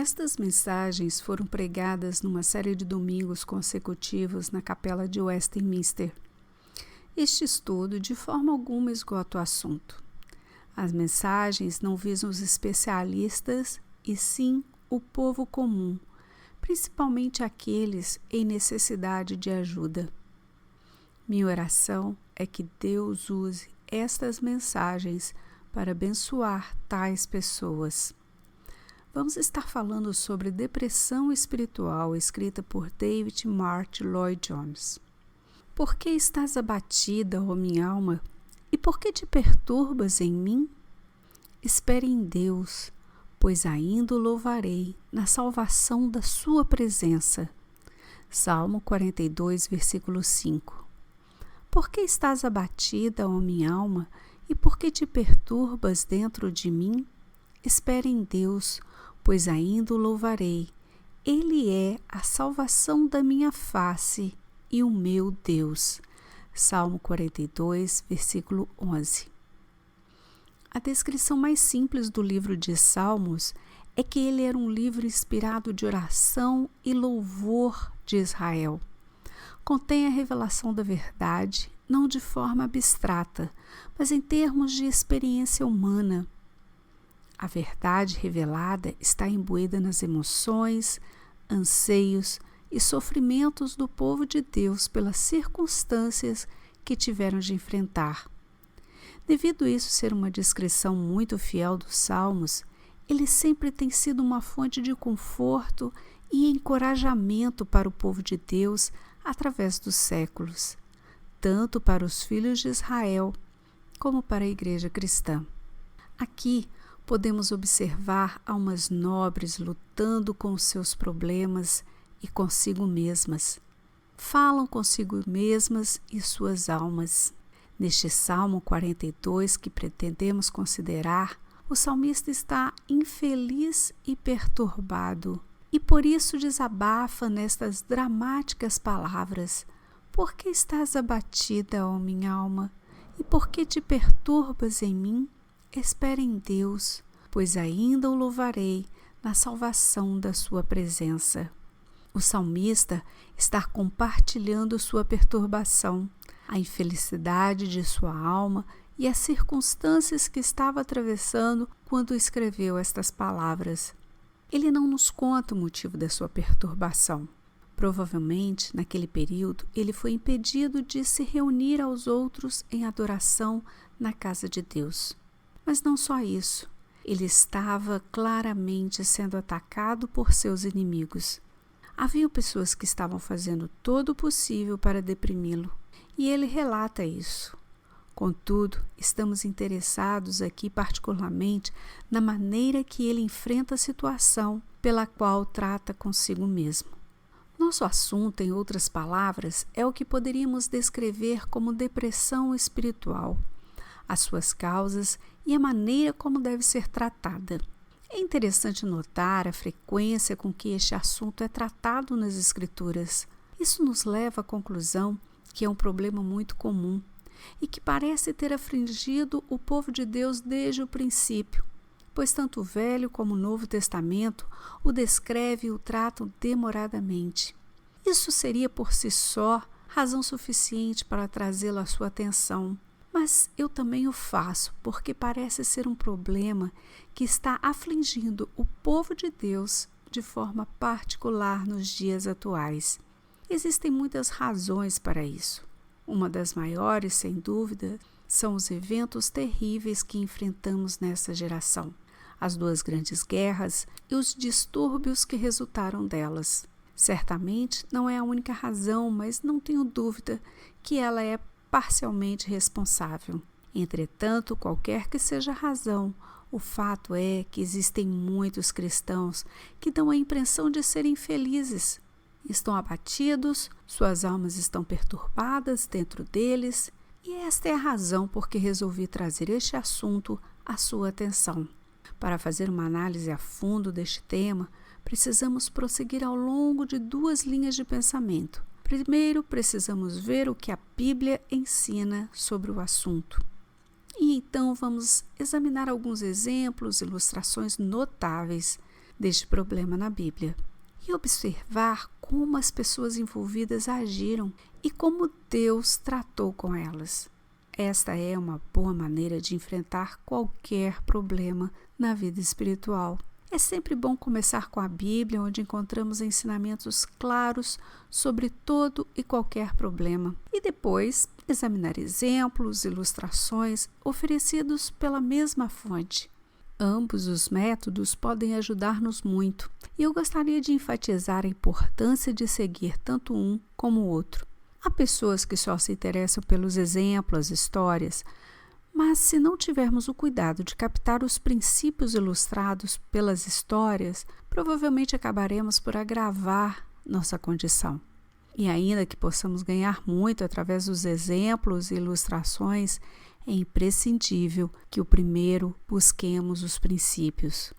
Estas mensagens foram pregadas numa série de domingos consecutivos na capela de Westminster. Este estudo, de forma alguma, esgota o assunto. As mensagens não visam os especialistas, e sim o povo comum, principalmente aqueles em necessidade de ajuda. Minha oração é que Deus use estas mensagens para abençoar tais pessoas. Vamos estar falando sobre depressão espiritual, escrita por David Martyn Lloyd-Jones. Por que estás abatida, ó minha alma? E por que te perturbas em mim? Espere em Deus, pois ainda o louvarei na salvação da sua presença. Salmo 42, versículo 5. Por que estás abatida, ó minha alma? E por que te perturbas dentro de mim? Espere em Deus, pois ainda o louvarei. Ele é a salvação da minha face e o meu Deus. Salmo 42, versículo 11. A descrição mais simples do livro de Salmos é que ele era um livro inspirado de oração e louvor de Israel. Contém a revelação da verdade, não de forma abstrata, mas em termos de experiência humana. A verdade revelada está imbuída nas emoções, anseios e sofrimentos do povo de Deus pelas circunstâncias que tiveram de enfrentar. Devido a isso ser uma descrição muito fiel dos Salmos, ele sempre tem sido uma fonte de conforto e encorajamento para o povo de Deus através dos séculos, tanto para os filhos de Israel como para a igreja cristã. Aqui podemos observar almas nobres lutando com os seus problemas e consigo mesmas. Falam consigo mesmas e suas almas. Neste Salmo 42 que pretendemos considerar, o salmista está infeliz e perturbado, e por isso desabafa nestas dramáticas palavras: Por que estás abatida, ó minha alma? E por que te perturbas em mim? Espere em Deus, pois ainda o louvarei na salvação da sua presença. O salmista está compartilhando sua perturbação, a infelicidade de sua alma e as circunstâncias que estava atravessando quando escreveu estas palavras. Ele não nos conta o motivo da sua perturbação. Provavelmente, naquele período, ele foi impedido de se reunir aos outros em adoração na casa de Deus. Mas não só isso, ele estava claramente sendo atacado por seus inimigos. Havia pessoas que estavam fazendo todo o possível para deprimi-lo, e ele relata isso. Contudo, estamos interessados aqui particularmente na maneira que ele enfrenta a situação pela qual trata consigo mesmo. Nosso assunto, em outras palavras, é o que poderíamos descrever como depressão espiritual, as suas causas e a maneira como deve ser tratada. É interessante notar a frequência com que este assunto é tratado nas Escrituras. Isso nos leva à conclusão que é um problema muito comum e que parece ter afligido o povo de Deus desde o princípio, pois tanto o Velho como o Novo Testamento o descreve e o tratam demoradamente. Isso seria por si só razão suficiente para trazê-lo à sua atenção, mas eu também o faço porque parece ser um problema que está afligindo o povo de Deus de forma particular nos dias atuais. Existem muitas razões para isso. Uma das maiores, sem dúvida, são os eventos terríveis que enfrentamos nessa geração, as duas grandes guerras e os distúrbios que resultaram delas. Certamente não é a única razão, mas não tenho dúvida que ela é parcialmente responsável. Entretanto, qualquer que seja a razão, o fato é que existem muitos cristãos que dão a impressão de serem felizes. Estão abatidos, suas almas estão perturbadas dentro deles, e esta é a razão por que resolvi trazer este assunto à sua atenção. Para fazer uma análise a fundo deste tema, precisamos prosseguir ao longo de duas linhas de pensamento. Primeiro, precisamos ver o que a Bíblia ensina sobre o assunto. E então vamos examinar alguns exemplos, ilustrações notáveis deste problema na Bíblia e observar como as pessoas envolvidas agiram e como Deus tratou com elas. Esta é uma boa maneira de enfrentar qualquer problema na vida espiritual. É sempre bom começar com a Bíblia, onde encontramos ensinamentos claros sobre todo e qualquer problema, e depois examinar exemplos, ilustrações oferecidos pela mesma fonte. Ambos os métodos podem ajudar-nos muito, e eu gostaria de enfatizar a importância de seguir tanto um como o outro. Há pessoas que só se interessam pelos exemplos, as histórias, mas se não tivermos o cuidado de captar os princípios ilustrados pelas histórias, provavelmente acabaremos por agravar nossa condição. E ainda que possamos ganhar muito através dos exemplos e ilustrações, é imprescindível que o primeiro busquemos os princípios.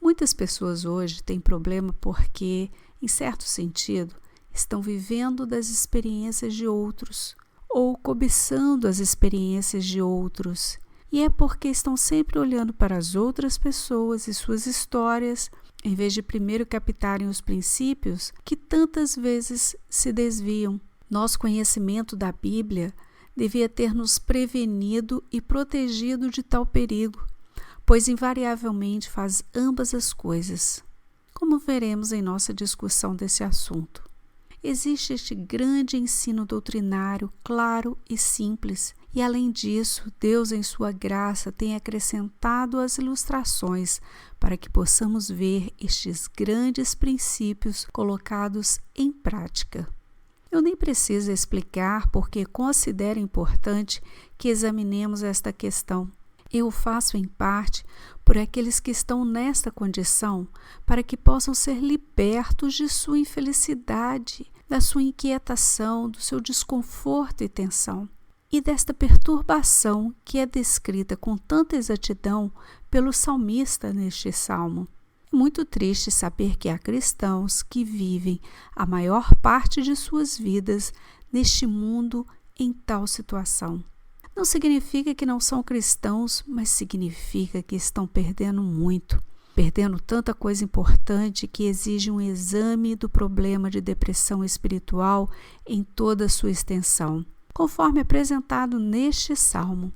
Muitas pessoas hoje têm problema porque, em certo sentido, estão vivendo das experiências de outros ou cobiçando as experiências de outros. E é porque estão sempre olhando para as outras pessoas e suas histórias, em vez de primeiro captarem os princípios, que tantas vezes se desviam. Nosso conhecimento da Bíblia devia ter nos prevenido e protegido de tal perigo, pois invariavelmente faz ambas as coisas, como veremos em nossa discussão desse assunto. Existe este grande ensino doutrinário claro e simples, e além disso, Deus em sua graça tem acrescentado as ilustrações para que possamos ver estes grandes princípios colocados em prática. Eu nem preciso explicar porque considero importante que examinemos esta questão. Eu o faço em parte por aqueles que estão nesta condição, para que possam ser libertos de sua infelicidade, da sua inquietação, do seu desconforto e tensão, e desta perturbação que é descrita com tanta exatidão pelo salmista neste salmo. É muito triste saber que há cristãos que vivem a maior parte de suas vidas neste mundo em tal situação. Não significa que não são cristãos, mas significa que estão perdendo muito, perdendo tanta coisa importante que exige um exame do problema de depressão espiritual em toda a sua extensão, conforme apresentado neste salmo.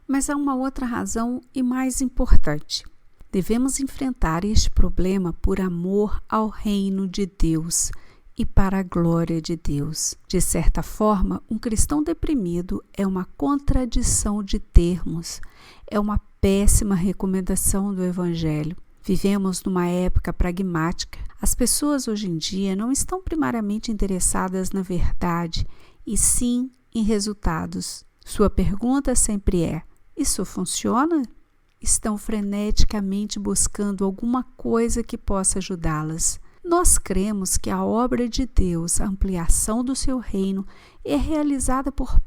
Mas há uma outra razão e mais importante. Devemos enfrentar este problema por amor ao reino de Deus e para a glória de Deus. De certa forma, um cristão deprimido é uma contradição de termos, é uma péssima recomendação do Evangelho. Vivemos numa época pragmática. As pessoas hoje em dia não estão primariamente interessadas na verdade, e sim em resultados. Sua pergunta sempre é: isso funciona? Estão freneticamente buscando alguma coisa que possa ajudá-las. Nós cremos que a obra de Deus, a ampliação do seu reino, é realizada por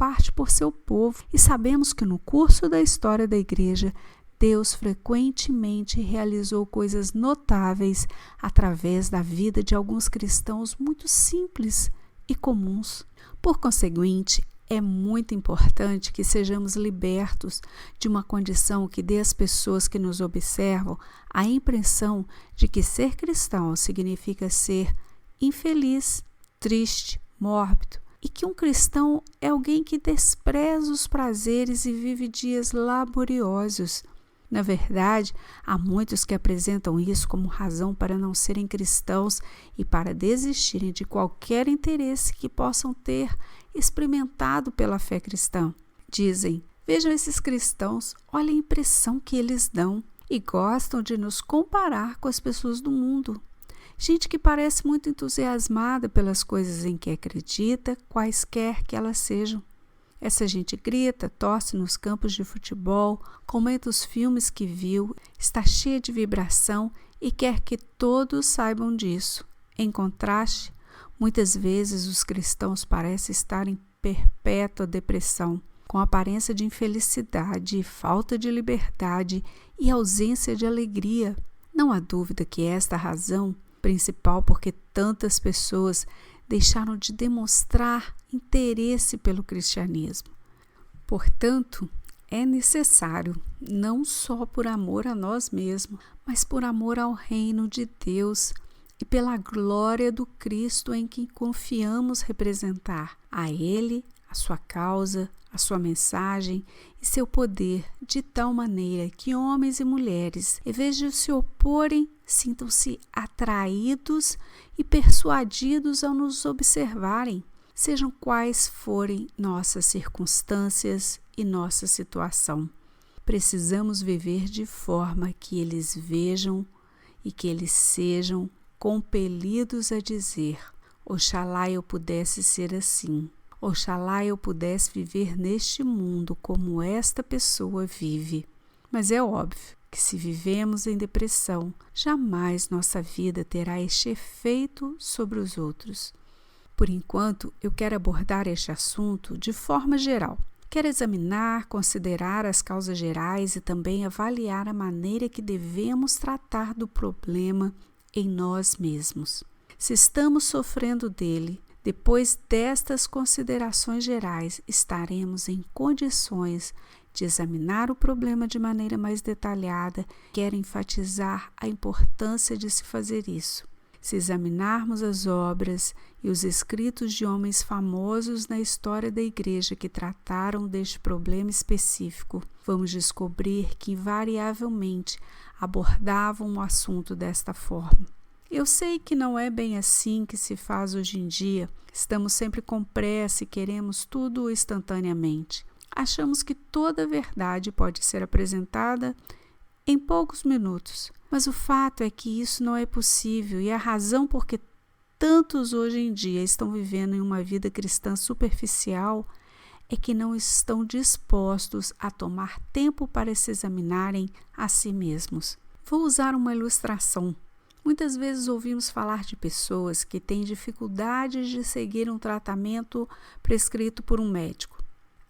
seu povo, e sabemos que no curso da história da igreja, Deus frequentemente realizou coisas notáveis através da vida de alguns cristãos muito simples e comuns. Por conseguinte, é muito importante que sejamos libertos de uma condição que dê às pessoas que nos observam a impressão de que ser cristão significa ser infeliz, triste, mórbido, e que um cristão é alguém que despreza os prazeres e vive dias laboriosos. Na verdade, há muitos que apresentam isso como razão para não serem cristãos e para desistirem de qualquer interesse que possam ter experimentado pela fé cristã. Dizem: vejam esses cristãos, olha a impressão que eles dão, e gostam de nos comparar com as pessoas do mundo. Gente que parece muito entusiasmada pelas coisas em que acredita, quaisquer que elas sejam. Essa gente grita, torce nos campos de futebol, comenta os filmes que viu, está cheia de vibração e quer que todos saibam disso. Em contraste, muitas vezes os cristãos parecem estar em perpétua depressão, com aparência de infelicidade, falta de liberdade e ausência de alegria. Não há dúvida que esta é a razão principal porque tantas pessoas deixaram de demonstrar interesse pelo cristianismo. Portanto, é necessário, não só por amor a nós mesmos, mas por amor ao reino de Deus e pela glória do Cristo em que confiamos representar a Ele, a sua causa, a sua mensagem e seu poder, de tal maneira que homens e mulheres, em vez de se oporem, sintam-se atraídos e persuadidos ao nos observarem, sejam quais forem nossas circunstâncias e nossa situação. Precisamos viver de forma que eles vejam e que eles sejam compelidos a dizer: oxalá eu pudesse ser assim. Oxalá eu pudesse viver neste mundo como esta pessoa vive. Mas é óbvio que se vivemos em depressão, jamais nossa vida terá este efeito sobre os outros. Por enquanto, eu quero abordar este assunto de forma geral. Quero examinar, considerar as causas gerais e também avaliar a maneira que devemos tratar do problema em nós mesmos. Se estamos sofrendo dele, depois destas considerações gerais, estaremos em condições de examinar o problema de maneira mais detalhada. Quero enfatizar a importância de se fazer isso. Se examinarmos as obras e os escritos de homens famosos na história da igreja que trataram deste problema específico, vamos descobrir que invariavelmente abordavam o assunto desta forma. Eu sei que não é bem assim que se faz hoje em dia. Estamos sempre com pressa e queremos tudo instantaneamente. Achamos que toda a verdade pode ser apresentada em poucos minutos. Mas o fato é que isso não é possível e a razão por que tantos hoje em dia estão vivendo em uma vida cristã superficial é que não estão dispostos a tomar tempo para se examinarem a si mesmos. Vou usar uma ilustração. Muitas vezes ouvimos falar de pessoas que têm dificuldades de seguir um tratamento prescrito por um médico.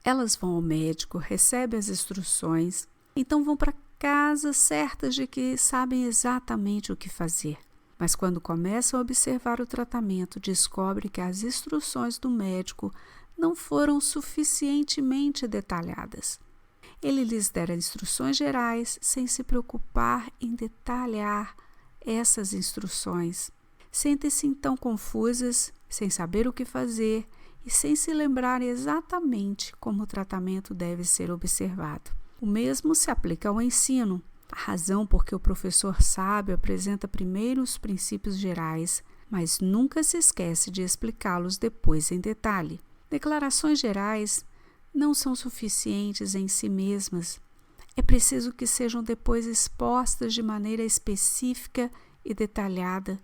Elas vão ao médico, recebem as instruções, então vão para casa certas de que sabem exatamente o que fazer. Mas quando começam a observar o tratamento, descobrem que as instruções do médico não foram suficientemente detalhadas. Ele lhes dera instruções gerais sem se preocupar em detalhar essas instruções. Sentem-se então confusas, sem saber o que fazer e sem se lembrar exatamente como o tratamento deve ser observado. O mesmo se aplica ao ensino. A razão por que o professor sábio apresenta primeiro os princípios gerais, mas nunca se esquece de explicá-los depois em detalhe. Declarações gerais não são suficientes em si mesmas. É preciso que sejam depois expostas de maneira específica e detalhada.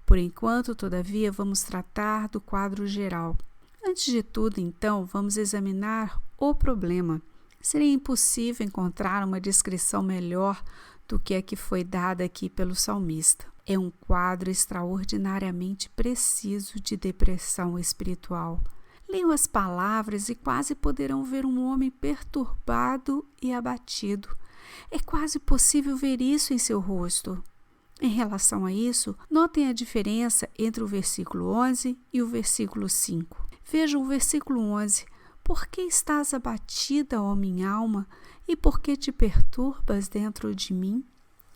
Por enquanto, todavia, vamos tratar do quadro geral. Antes de tudo, então, vamos examinar o problema. Seria impossível encontrar uma descrição melhor do que a que foi dada aqui pelo salmista. É um quadro extraordinariamente preciso de depressão espiritual. Leiam as palavras e quase poderão ver um homem perturbado e abatido. É quase possível ver isso em seu rosto. Em relação a isso, notem a diferença entre o versículo 11 e o versículo 5. Vejam o versículo 11. Por que estás abatida, ó minha alma, e por que te perturbas dentro de mim?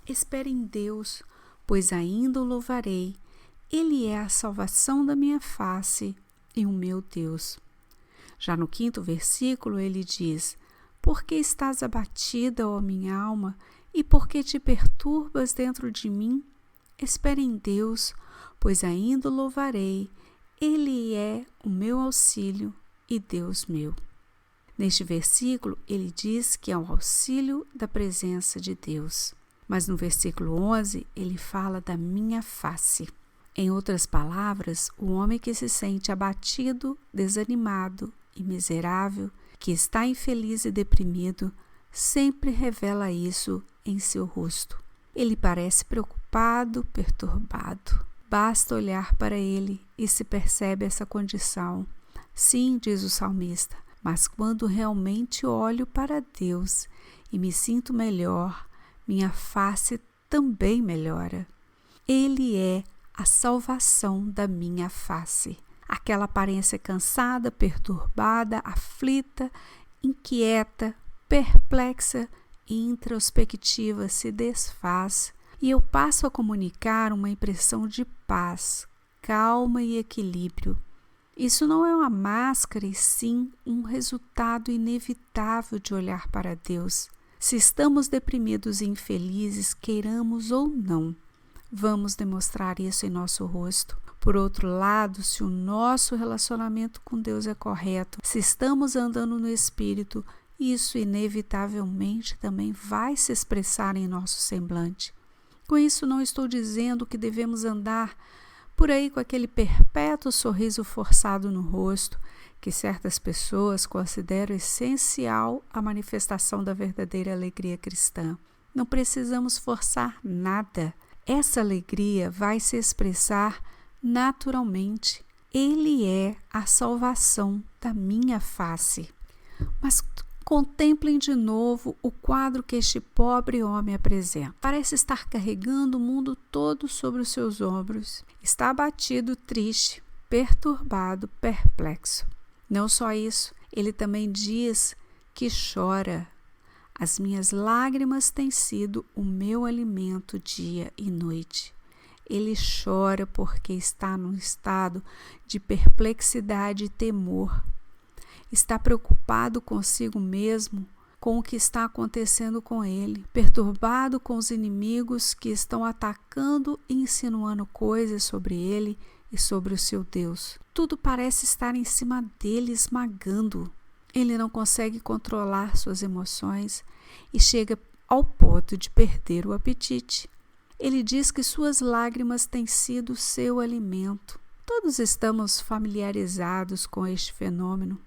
Espere em Deus, pois ainda o louvarei. Ele é a salvação da minha face e o meu Deus. Já no 5º versículo ele diz: por que estás abatida, ó minha alma, e por que te perturbas dentro de mim? Espere em Deus, pois ainda o louvarei. Ele é o meu auxílio e Deus meu. Neste versículo, ele diz que é o auxílio da presença de Deus. Mas no versículo 11, ele fala da minha face. Em outras palavras, o homem que se sente abatido, desanimado e miserável, que está infeliz e deprimido, sempre revela isso em seu rosto. Ele parece preocupado, perturbado. Basta olhar para ele e se percebe essa condição. Sim, diz o salmista, mas quando realmente olho para Deus e me sinto melhor, minha face também melhora. Ele é a salvação da minha face. Aquela aparência cansada, perturbada, aflita, inquieta, perplexa e introspectiva se desfaz e eu passo a comunicar uma impressão de paz, calma e equilíbrio. Isso não é uma máscara, e sim um resultado inevitável de olhar para Deus. Se estamos deprimidos e infelizes, queiramos ou não, vamos demonstrar isso em nosso rosto. Por outro lado, se o nosso relacionamento com Deus é correto, se estamos andando no Espírito, isso inevitavelmente também vai se expressar em nosso semblante. Com isso, não estou dizendo que devemos andar por aí com aquele perpétuo sorriso forçado no rosto, que certas pessoas consideram essencial à manifestação da verdadeira alegria cristã. Não precisamos forçar nada. Essa alegria vai se expressar naturalmente. Ele é a salvação da minha face. Mas contemplem de novo o quadro que este pobre homem apresenta. Parece estar carregando o mundo todo sobre os seus ombros. Está abatido, triste, perturbado, perplexo. Não só isso, ele também diz que chora. As minhas lágrimas têm sido o meu alimento dia e noite. Ele chora porque está num estado de perplexidade e temor. Está preocupado consigo mesmo, com o que está acontecendo com ele, perturbado com os inimigos que estão atacando e insinuando coisas sobre ele e sobre o seu Deus. Tudo parece estar em cima dele, esmagando. Ele não consegue controlar suas emoções e chega ao ponto de perder o apetite. Ele diz que suas lágrimas têm sido seu alimento. Todos estamos familiarizados com este fenômeno.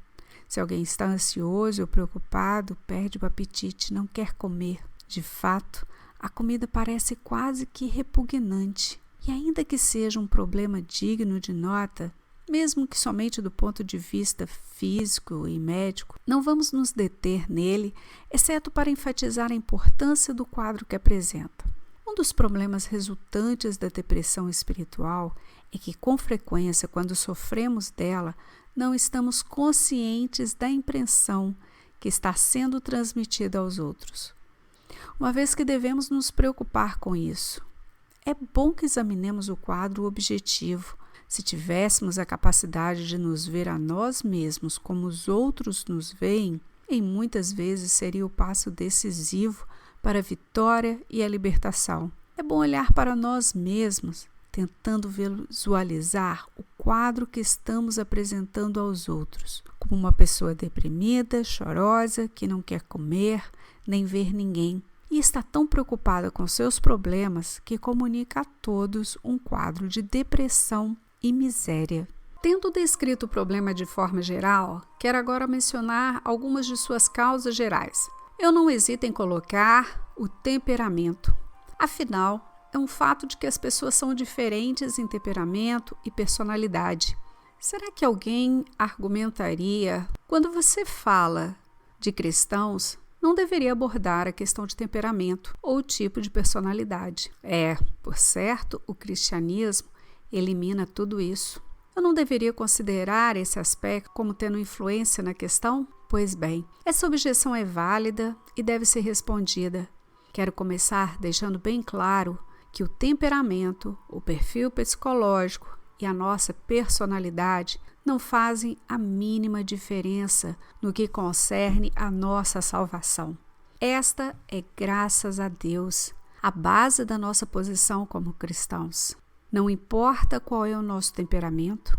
Se alguém está ansioso ou preocupado, perde o apetite, não quer comer. De fato, a comida parece quase que repugnante. E ainda que seja um problema digno de nota, mesmo que somente do ponto de vista físico e médico, não vamos nos deter nele, exceto para enfatizar a importância do quadro que apresenta. Um dos problemas resultantes da depressão espiritual é que, com frequência, quando sofremos dela, não estamos conscientes da impressão que está sendo transmitida aos outros. Uma vez que devemos nos preocupar com isso, é bom que examinemos o quadro objetivo. Se tivéssemos a capacidade de nos ver a nós mesmos como os outros nos veem, em muitas vezes seria o passo decisivo para a vitória e a libertação. É bom olhar para nós mesmos, tentando visualizar o quadro que estamos apresentando aos outros, como uma pessoa deprimida, chorosa, que não quer comer, nem ver ninguém, e está tão preocupada com seus problemas que comunica a todos um quadro de depressão e miséria. Tendo descrito o problema de forma geral, quero agora mencionar algumas de suas causas gerais. Eu não hesito em colocar o temperamento. Afinal, é um fato de que as pessoas são diferentes em temperamento e personalidade. Será que alguém argumentaria, quando você fala de cristãos, não deveria abordar a questão de temperamento ou tipo de personalidade? Por certo, o cristianismo elimina tudo isso. Eu não deveria considerar esse aspecto como tendo influência na questão? Pois bem, essa objeção é válida e deve ser respondida. Quero começar deixando bem claro que o temperamento, o perfil psicológico e a nossa personalidade não fazem a mínima diferença no que concerne a nossa salvação. Esta é, graças a Deus, a base da nossa posição como cristãos. Não importa qual é o nosso temperamento,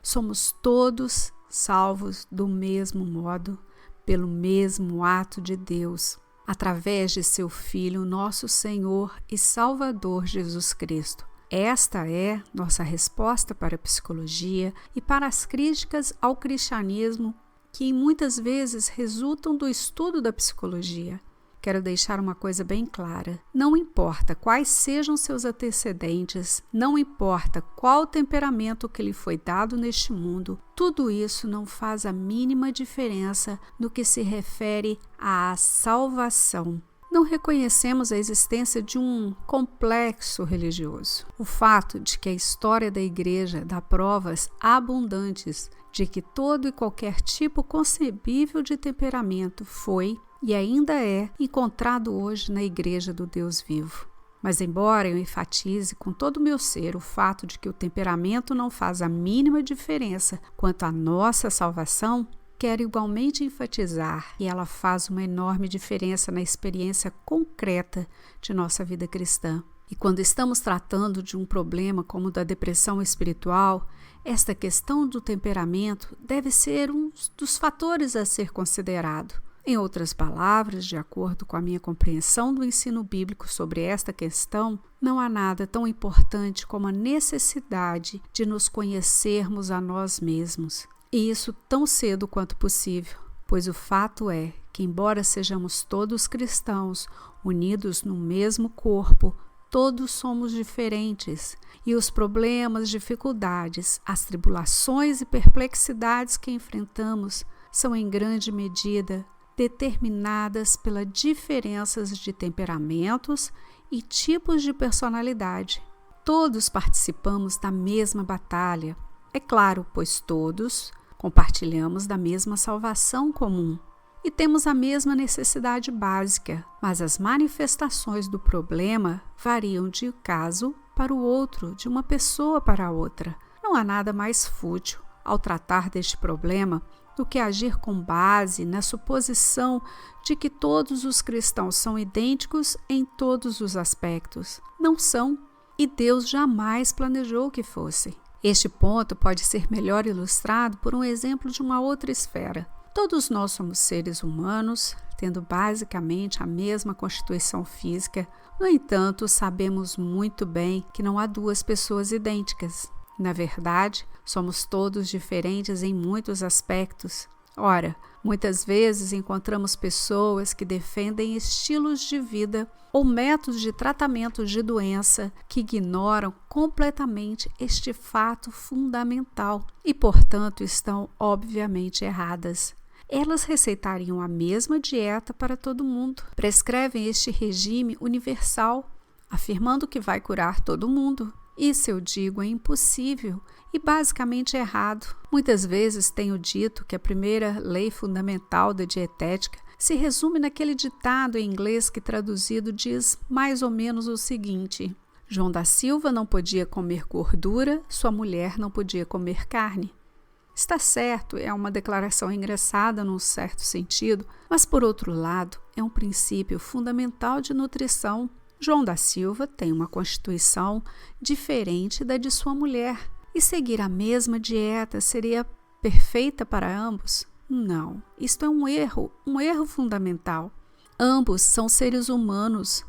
somos todos salvos do mesmo modo, pelo mesmo ato de Deus, através de seu Filho, nosso Senhor e Salvador Jesus Cristo. Esta é nossa resposta para a psicologia e para as críticas ao cristianismo que muitas vezes resultam do estudo da psicologia. Quero deixar uma coisa bem clara. Não importa quais sejam seus antecedentes, não importa qual temperamento que lhe foi dado neste mundo, tudo isso não faz a mínima diferença no que se refere à salvação. não reconhecemos a existência de um complexo religioso. O fato de que a história da Igreja dá provas abundantes de que todo e qualquer tipo concebível de temperamento foi e ainda é encontrado hoje na Igreja do Deus vivo. Mas embora eu enfatize com todo o meu ser o fato de que o temperamento não faz a mínima diferença quanto à nossa salvação, quero igualmente enfatizar que ela faz uma enorme diferença na experiência concreta de nossa vida cristã. E quando estamos tratando de um problema como o da depressão espiritual, esta questão do temperamento deve ser um dos fatores a ser considerado. Em outras palavras, de acordo com a minha compreensão do ensino bíblico sobre esta questão, não há nada tão importante como a necessidade de nos conhecermos a nós mesmos. E isso tão cedo quanto possível, pois o fato é que, embora sejamos todos cristãos, unidos no mesmo corpo, todos somos diferentes e os problemas, dificuldades, as tribulações e perplexidades que enfrentamos são em grande medida determinadas pelas diferenças de temperamentos e tipos de personalidade. Todos participamos da mesma batalha, é claro, pois todos compartilhamos da mesma salvação comum e temos a mesma necessidade básica, mas as manifestações do problema variam de um caso para o outro, de uma pessoa para a outra. Não há nada mais fútil ao tratar deste problema do que agir com base na suposição de que todos os cristãos são idênticos em todos os aspectos. Não são, e Deus jamais planejou que fossem. Este ponto pode ser melhor ilustrado por um exemplo de uma outra esfera. Todos nós somos seres humanos, tendo basicamente a mesma constituição física. No entanto, sabemos muito bem que não há duas pessoas idênticas. Na verdade, somos todos diferentes em muitos aspectos. Ora, muitas vezes encontramos pessoas que defendem estilos de vida ou métodos de tratamento de doença que ignoram completamente este fato fundamental e, portanto, estão obviamente erradas. Elas receitariam a mesma dieta para todo mundo, prescrevem este regime universal, afirmando que vai curar todo mundo. Isso eu digo é impossível e basicamente errado. Muitas vezes tenho dito que a primeira lei fundamental da dietética se resume naquele ditado em inglês que traduzido diz mais ou menos o seguinte: João da Silva não podia comer gordura, sua mulher não podia comer carne. Está certo, é uma declaração engraçada num certo sentido, mas por outro lado é um princípio fundamental de nutrição. João da Silva tem uma constituição diferente da de sua mulher, e seguir a mesma dieta seria perfeita para ambos? Não, isto é um erro fundamental. Ambos são seres humanos,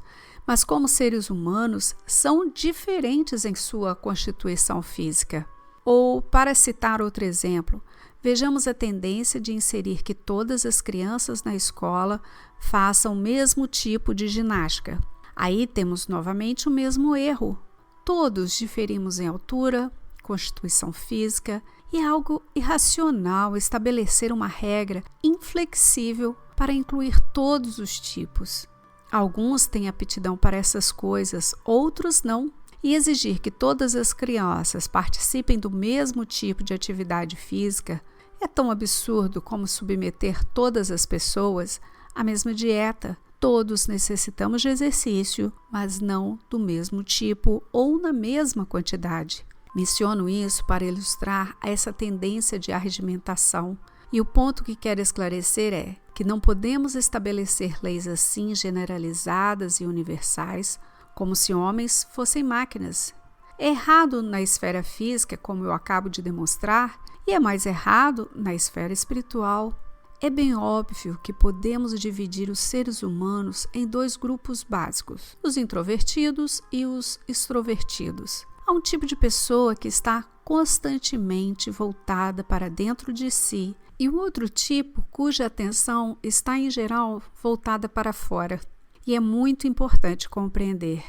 mas como seres humanos são diferentes em sua constituição física. Ou, para citar outro exemplo, vejamos a tendência de inserir que todas as crianças na escola façam o mesmo tipo de ginástica. Aí temos novamente o mesmo erro. Todos diferimos em altura, constituição física, e é algo irracional estabelecer uma regra inflexível para incluir todos os tipos. Alguns têm aptidão para essas coisas, outros não. E exigir que todas as crianças participem do mesmo tipo de atividade física é tão absurdo como submeter todas as pessoas à mesma dieta. Todos necessitamos de exercício, mas não do mesmo tipo ou na mesma quantidade. Menciono isso para ilustrar essa tendência de arregimentação. E o ponto que quero esclarecer é que não podemos estabelecer leis assim generalizadas e universais, como se homens fossem máquinas. É errado na esfera física, como eu acabo de demonstrar, e é mais errado na esfera espiritual. É bem óbvio que podemos dividir os seres humanos em dois grupos básicos, os introvertidos e os extrovertidos. Há um tipo de pessoa que está constantemente voltada para dentro de si e um outro tipo cuja atenção está, em geral, voltada para fora. E é muito importante compreender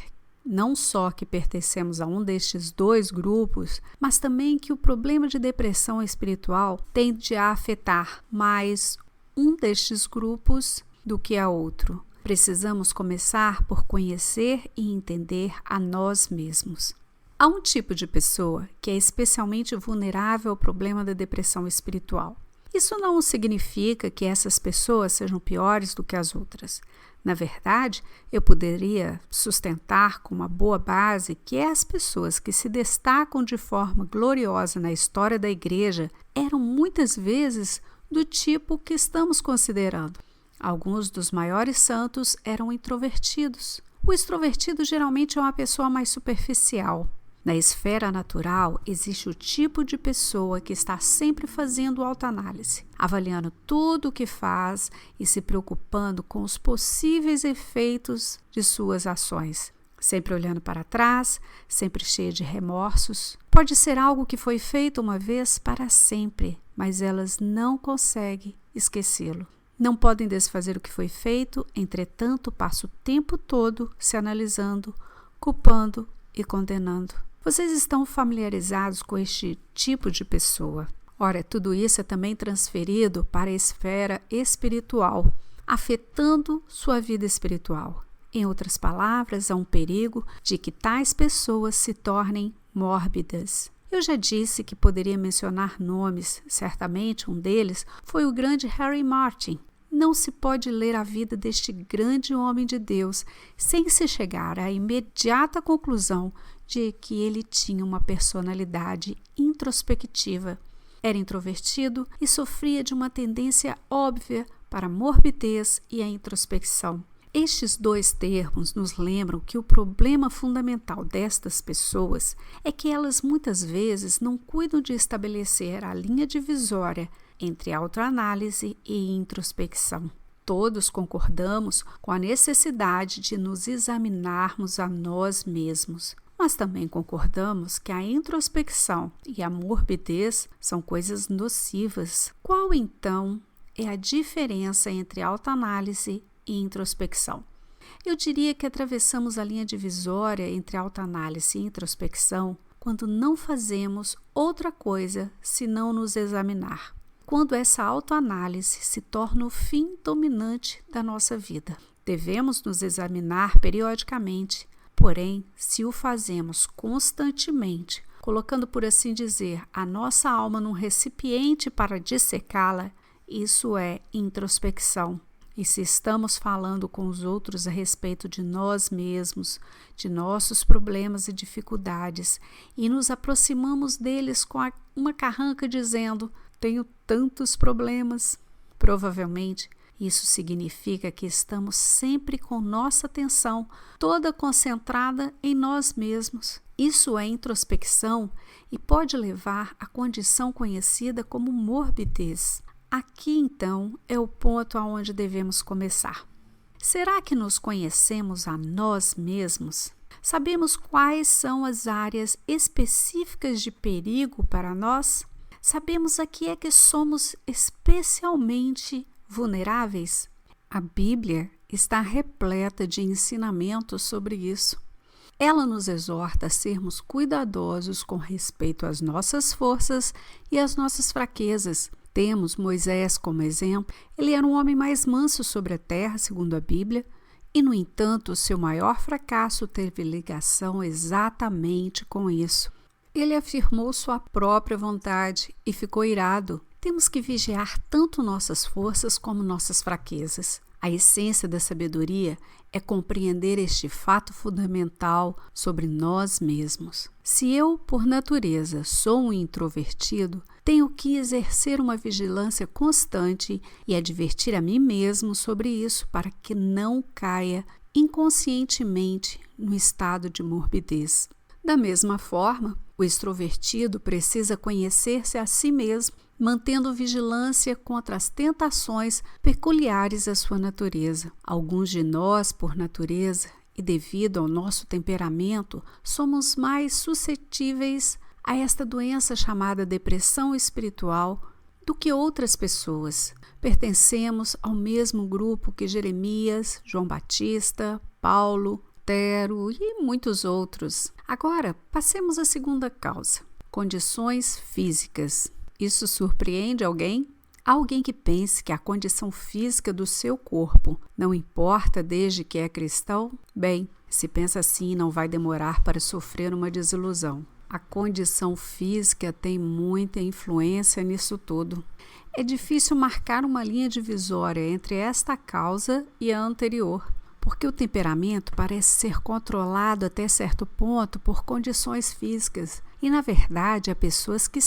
não só que pertencemos a um destes dois grupos, mas também que o problema de depressão espiritual tende a afetar mais um destes grupos do que a outro. Precisamos começar por conhecer e entender a nós mesmos. Há um tipo de pessoa que é especialmente vulnerável ao problema da depressão espiritual. Isso não significa que essas pessoas sejam piores do que as outras. Na verdade, eu poderia sustentar com uma boa base que as pessoas que se destacam de forma gloriosa na história da igreja eram muitas vezes do tipo que estamos considerando. Alguns dos maiores santos eram introvertidos. O extrovertido geralmente é uma pessoa mais superficial. Na esfera natural, existe o tipo de pessoa que está sempre fazendo autoanálise, avaliando tudo o que faz e se preocupando com os possíveis efeitos de suas ações. Sempre olhando para trás, sempre cheia de remorsos. Pode ser algo que foi feito uma vez para sempre, mas elas não conseguem esquecê-lo. Não podem desfazer o que foi feito, entretanto, passa o tempo todo se analisando, culpando e condenando. Vocês estão familiarizados com este tipo de pessoa. Ora, tudo isso é também transferido para a esfera espiritual, afetando sua vida espiritual. Em outras palavras, há um perigo de que tais pessoas se tornem mórbidas. Eu já disse que poderia mencionar nomes, certamente um deles foi o grande Harry Martin. Não se pode ler a vida deste grande homem de Deus sem se chegar à imediata conclusão de que ele tinha uma personalidade introspectiva. Era introvertido e sofria de uma tendência óbvia para a morbidez e a introspecção. Estes dois termos nos lembram que o problema fundamental destas pessoas é que elas muitas vezes não cuidam de estabelecer a linha divisória entre autoanálise e introspecção. Todos concordamos com a necessidade de nos examinarmos a nós mesmos, mas também concordamos que a introspecção e a morbidez são coisas nocivas. Qual, então, é a diferença entre autoanálise e introspecção? Eu diria que atravessamos a linha divisória entre autoanálise e introspecção quando não fazemos outra coisa senão nos examinar. Quando essa autoanálise se torna o fim dominante da nossa vida. Devemos nos examinar periodicamente, porém, se o fazemos constantemente, colocando, por assim dizer, a nossa alma num recipiente para dissecá-la, isso é introspecção. E se estamos falando com os outros a respeito de nós mesmos, de nossos problemas e dificuldades, e nos aproximamos deles com uma carranca dizendo: tenho tantos problemas. Provavelmente, isso significa que estamos sempre com nossa atenção toda concentrada em nós mesmos. Isso é introspecção e pode levar à condição conhecida como morbidez. Aqui, então, é o ponto aonde devemos começar. Será que nos conhecemos a nós mesmos? Sabemos quais são as áreas específicas de perigo para nós? Sabemos a que é que somos especialmente vulneráveis? A Bíblia está repleta de ensinamentos sobre isso. Ela nos exorta a sermos cuidadosos com respeito às nossas forças e às nossas fraquezas. Temos Moisés como exemplo. Ele era um homem mais manso sobre a terra, segundo a Bíblia, e, no entanto, seu maior fracasso teve ligação exatamente com isso. Ele afirmou sua própria vontade e ficou irado. Temos que vigiar tanto nossas forças como nossas fraquezas. A essência da sabedoria é compreender este fato fundamental sobre nós mesmos. Se eu, por natureza, sou um introvertido, tenho que exercer uma vigilância constante e advertir a mim mesmo sobre isso para que não caia inconscientemente no estado de morbidez. Da mesma forma, o extrovertido precisa conhecer-se a si mesmo, mantendo vigilância contra as tentações peculiares à sua natureza. Alguns de nós, por natureza e devido ao nosso temperamento, somos mais suscetíveis a esta doença chamada depressão espiritual do que outras pessoas. Pertencemos ao mesmo grupo que Jeremias, João Batista, Paulo, Lutero e muitos outros. Agora, passemos à segunda causa: condições físicas. Isso surpreende alguém? Há alguém que pense que a condição física do seu corpo não importa desde que é cristão? Bem, se pensa assim, não vai demorar para sofrer uma desilusão. A condição física tem muita influência nisso tudo. É difícil marcar uma linha divisória entre esta causa e a anterior, porque o temperamento parece ser controlado até certo ponto por condições físicas. E, na verdade, há pessoas que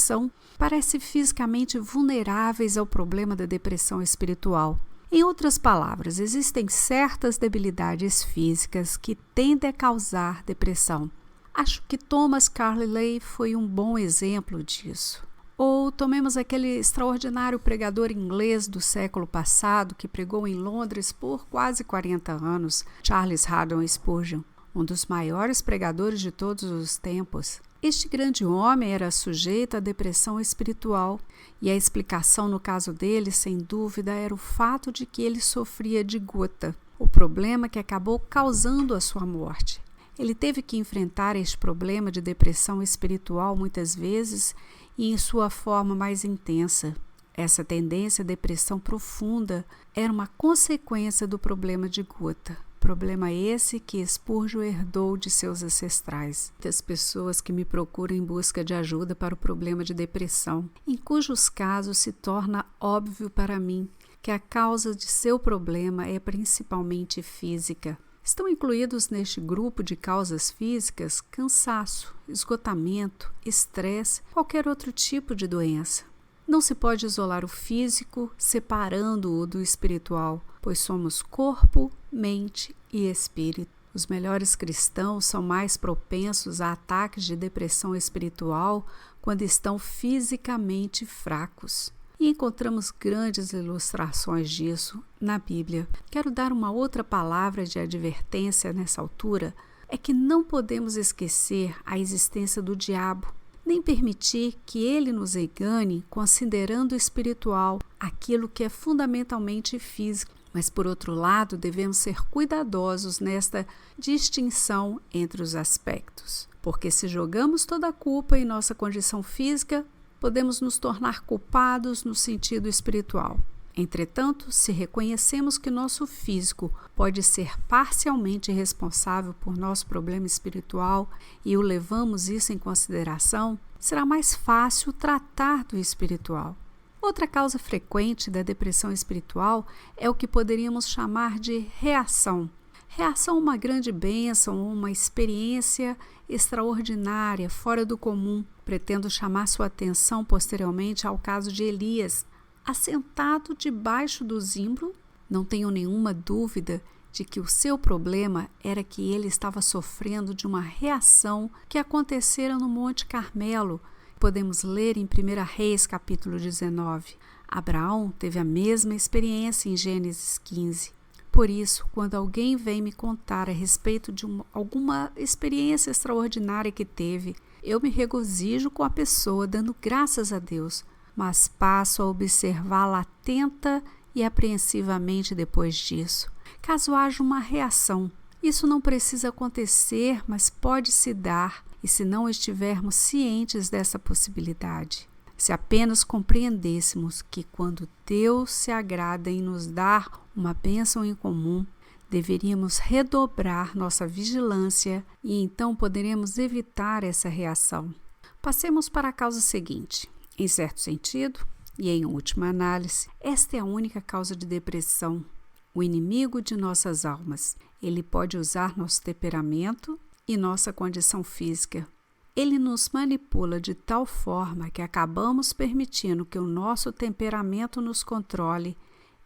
parecem fisicamente vulneráveis ao problema da depressão espiritual. Em outras palavras, existem certas debilidades físicas que tendem a causar depressão. Acho que Thomas Carlyle foi um bom exemplo disso. Ou tomemos aquele extraordinário pregador inglês do século passado que pregou em Londres por quase 40 anos, Charles Haddon Spurgeon, um dos maiores pregadores de todos os tempos. Este grande homem era sujeito à depressão espiritual e a explicação no caso dele, sem dúvida, era o fato de que ele sofria de gota, o problema que acabou causando a sua morte. Ele teve que enfrentar este problema de depressão espiritual muitas vezes e em sua forma mais intensa. Essa tendência à depressão profunda era uma consequência do problema de gota. Problema esse que Spurgeon herdou de seus ancestrais. Muitas pessoas que me procuram em busca de ajuda para o problema de depressão, em cujos casos se torna óbvio para mim que a causa de seu problema é principalmente física. Estão incluídos neste grupo de causas físicas cansaço, esgotamento, estresse, qualquer outro tipo de doença. Não se pode isolar o físico separando-o do espiritual, pois somos corpo, mente e espírito. Os melhores cristãos são mais propensos a ataques de depressão espiritual quando estão fisicamente fracos. E encontramos grandes ilustrações disso na Bíblia. Quero dar uma outra palavra de advertência nessa altura, é que não podemos esquecer a existência do diabo, nem permitir que ele nos engane considerando espiritual aquilo que é fundamentalmente físico. Mas, por outro lado, devemos ser cuidadosos nesta distinção entre os aspectos, porque se jogamos toda a culpa em nossa condição física, podemos nos tornar culpados no sentido espiritual. Entretanto, se reconhecemos que nosso físico pode ser parcialmente responsável por nosso problema espiritual e o levamos isso em consideração, será mais fácil tratar do espiritual. Outra causa frequente da depressão espiritual é o que poderíamos chamar de reação. Reação a uma grande bênção ou uma experiência extraordinária, fora do comum. Pretendo chamar sua atenção posteriormente ao caso de Elias. Assentado debaixo do zimbro, não tenho nenhuma dúvida de que o seu problema era que ele estava sofrendo de uma reação que acontecera no Monte Carmelo. Podemos ler em 1 Reis, capítulo 19. Abraão teve a mesma experiência em Gênesis 15. Por isso, quando alguém vem me contar a respeito de alguma experiência extraordinária que teve, eu me regozijo com a pessoa, dando graças a Deus, mas passo a observá-la atenta e apreensivamente depois disso. Caso haja uma reação, isso não precisa acontecer, mas pode se dar, e se não estivermos cientes dessa possibilidade. Se apenas compreendêssemos que quando Deus se agrada em nos dar uma bênção em comum, deveríamos redobrar nossa vigilância e então poderemos evitar essa reação. Passemos para a causa seguinte. Em certo sentido, e em última análise, esta é a única causa de depressão, o inimigo de nossas almas. Ele pode usar nosso temperamento e nossa condição física. Ele nos manipula de tal forma que acabamos permitindo que o nosso temperamento nos controle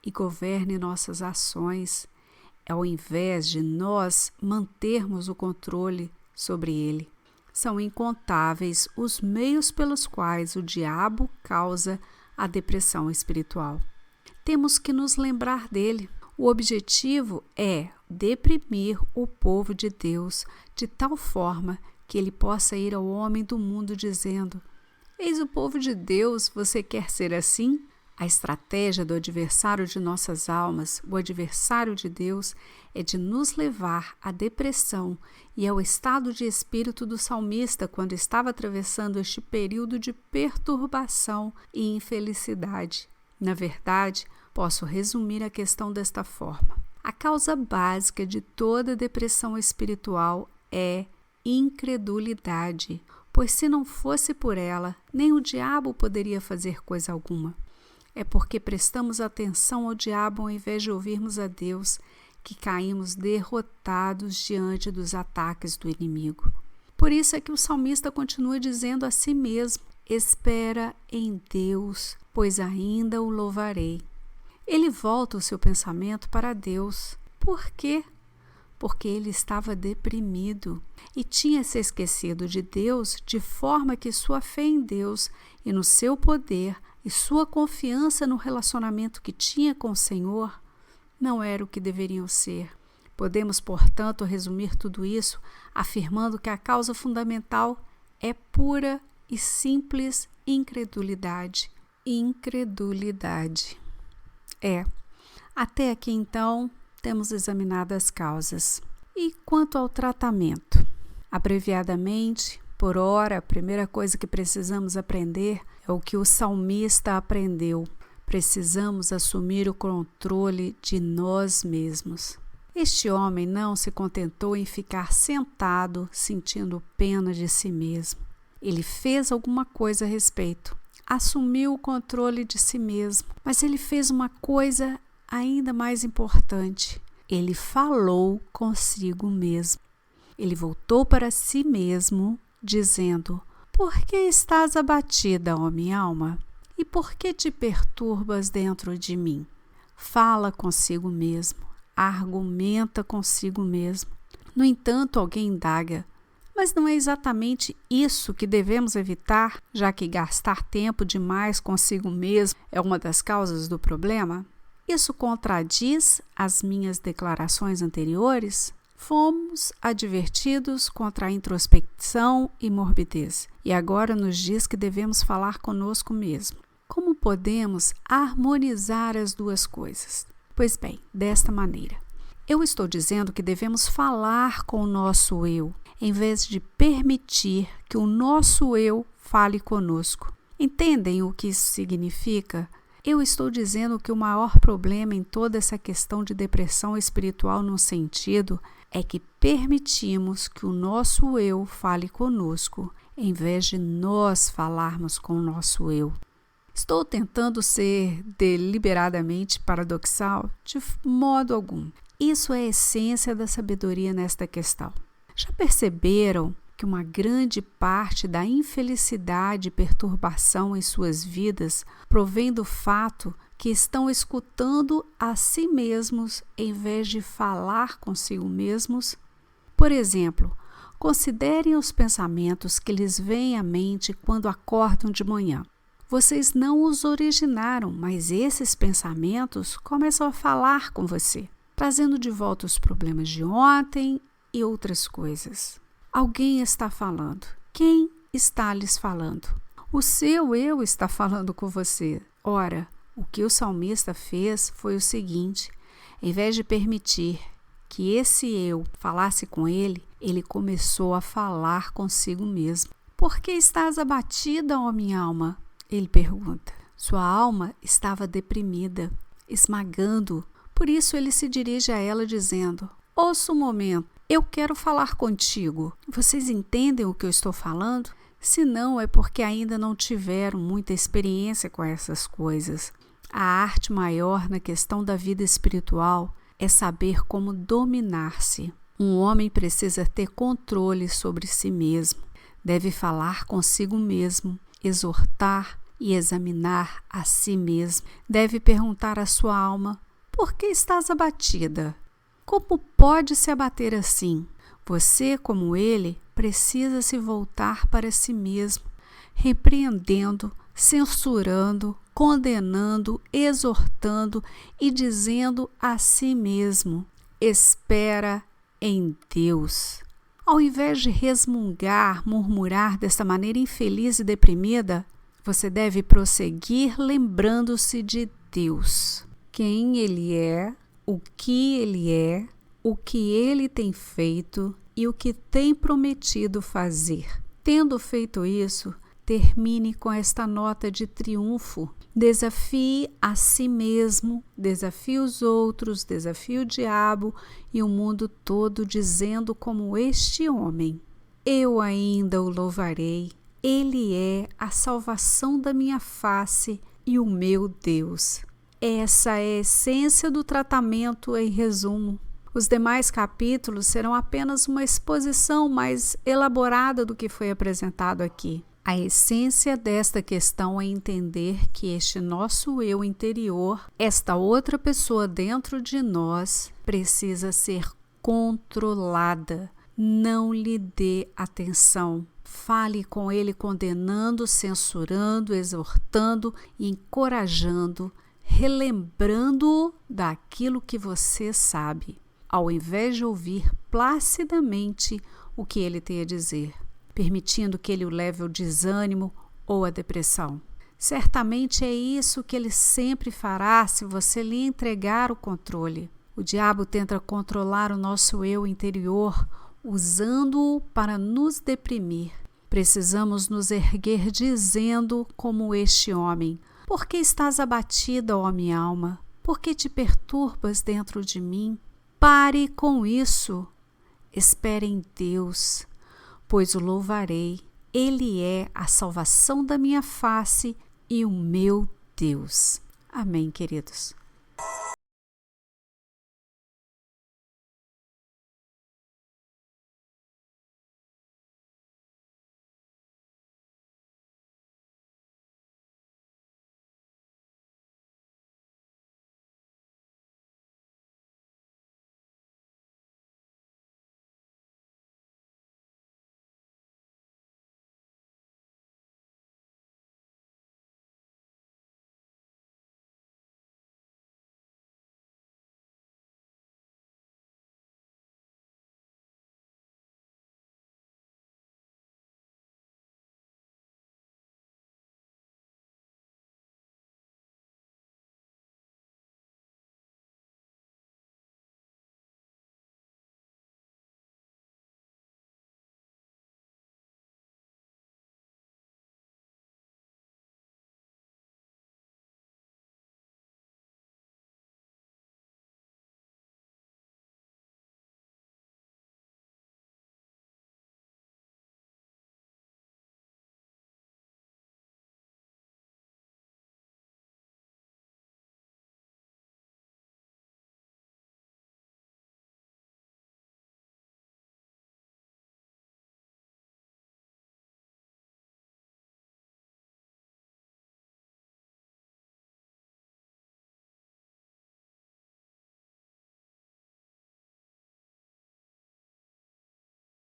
e governe nossas ações, ao invés de nós mantermos o controle sobre ele. São incontáveis os meios pelos quais o diabo causa a depressão espiritual. Temos que nos lembrar dele. O objetivo é deprimir o povo de Deus de tal forma que ele possa ir ao homem do mundo dizendo: eis o povo de Deus, você quer ser assim? A estratégia do adversário de nossas almas, o adversário de Deus, é de nos levar à depressão e ao estado de espírito do salmista quando estava atravessando este período de perturbação e infelicidade. Na verdade, posso resumir a questão desta forma. A causa básica de toda depressão espiritual é incredulidade, pois se não fosse por ela, nem o diabo poderia fazer coisa alguma. É porque prestamos atenção ao diabo ao invés de ouvirmos a Deus que caímos derrotados diante dos ataques do inimigo. Por isso é que o salmista continua dizendo a si mesmo: espera em Deus, pois ainda o louvarei. Ele volta o seu pensamento para Deus. Por quê? Porque ele estava deprimido e tinha se esquecido de Deus, de forma que sua fé em Deus e no seu poder e sua confiança no relacionamento que tinha com o Senhor não era o que deveriam ser. Podemos, portanto, resumir tudo isso afirmando que a causa fundamental é pura e simples incredulidade. Incredulidade. Até aqui então temos examinado as causas. E quanto ao tratamento? Abreviadamente, por ora, a primeira coisa que precisamos aprender é o que o salmista aprendeu. Precisamos assumir o controle de nós mesmos. Este homem não se contentou em ficar sentado, sentindo pena de si mesmo. Ele fez alguma coisa a respeito. Assumiu o controle de si mesmo. Mas ele fez uma coisa ainda mais importante. Ele falou consigo mesmo. Ele voltou para si mesmo, dizendo: por que estás abatida, ó minha alma? E por que te perturbas dentro de mim? Fala consigo mesmo, argumenta consigo mesmo. No entanto, alguém indaga: mas não é exatamente isso que devemos evitar, já que gastar tempo demais consigo mesmo é uma das causas do problema? Isso contradiz as minhas declarações anteriores? Fomos advertidos contra a introspecção e morbidez, e agora nos diz que devemos falar conosco mesmo. Como podemos harmonizar as duas coisas? Pois bem, desta maneira. Eu estou dizendo que devemos falar com o nosso eu, em vez de permitir que o nosso eu fale conosco. Entendem o que isso significa? Eu estou dizendo que o maior problema em toda essa questão de depressão espiritual no sentido é que permitimos que o nosso eu fale conosco, em vez de nós falarmos com o nosso eu. Estou tentando ser deliberadamente paradoxal? De modo algum. Isso é a essência da sabedoria nesta questão. Já perceberam que uma grande parte da infelicidade e perturbação em suas vidas provém do fato que estão escutando a si mesmos em vez de falar consigo mesmos? Por exemplo, considerem os pensamentos que lhes vêm à mente quando acordam de manhã. Vocês não os originaram, mas esses pensamentos começam a falar com você, trazendo de volta os problemas de ontem e outras coisas. Alguém está falando. Quem está lhes falando? O seu eu está falando com você. Ora, o que o salmista fez foi o seguinte: em vez de permitir que esse eu falasse com ele, ele começou a falar consigo mesmo. Por que estás abatida, ó minha alma? Ele pergunta. Sua alma estava deprimida, esmagando. Por isso ele se dirige a ela dizendo: ouça um momento, eu quero falar contigo. Vocês entendem o que eu estou falando? Se não, é porque ainda não tiveram muita experiência com essas coisas. A arte maior na questão da vida espiritual é saber como dominar-se. Um homem precisa ter controle sobre si mesmo. Deve falar consigo mesmo, exortar e examinar a si mesmo. Deve perguntar à sua alma: por que estás abatida? Como pode se abater assim? Você, como ele, precisa se voltar para si mesmo, repreendendo, censurando, condenando, exortando e dizendo a si mesmo: espera em Deus. Ao invés de resmungar, murmurar desta maneira infeliz e deprimida, você deve prosseguir lembrando-se de Deus. Quem Ele é, o que Ele tem feito e o que tem prometido fazer. Tendo feito isso, Termine com esta nota de triunfo. Desafie a si mesmo, desafie os outros, desafie o diabo e o mundo todo, dizendo como este homem: eu ainda o louvarei. Ele é a salvação da minha face e o meu Deus. Essa é a essência do tratamento em resumo. Os demais capítulos serão apenas uma exposição mais elaborada do que foi apresentado aqui. A essência desta questão é entender que este nosso eu interior, esta outra pessoa dentro de nós, precisa ser controlada. Não lhe dê atenção. Fale com ele condenando, censurando, exortando, encorajando, relembrando-o daquilo que você sabe, ao invés de ouvir placidamente o que ele tem a dizer, permitindo que ele o leve ao desânimo ou à depressão. Certamente é isso que ele sempre fará se você lhe entregar o controle. O diabo tenta controlar o nosso eu interior, usando-o para nos deprimir. Precisamos nos erguer dizendo como este homem: por que estás abatida, ó minha alma? Por que te perturbas dentro de mim? Pare com isso. Espere em Deus, pois o louvarei. Ele é a salvação da minha face e o meu Deus. Amém, queridos.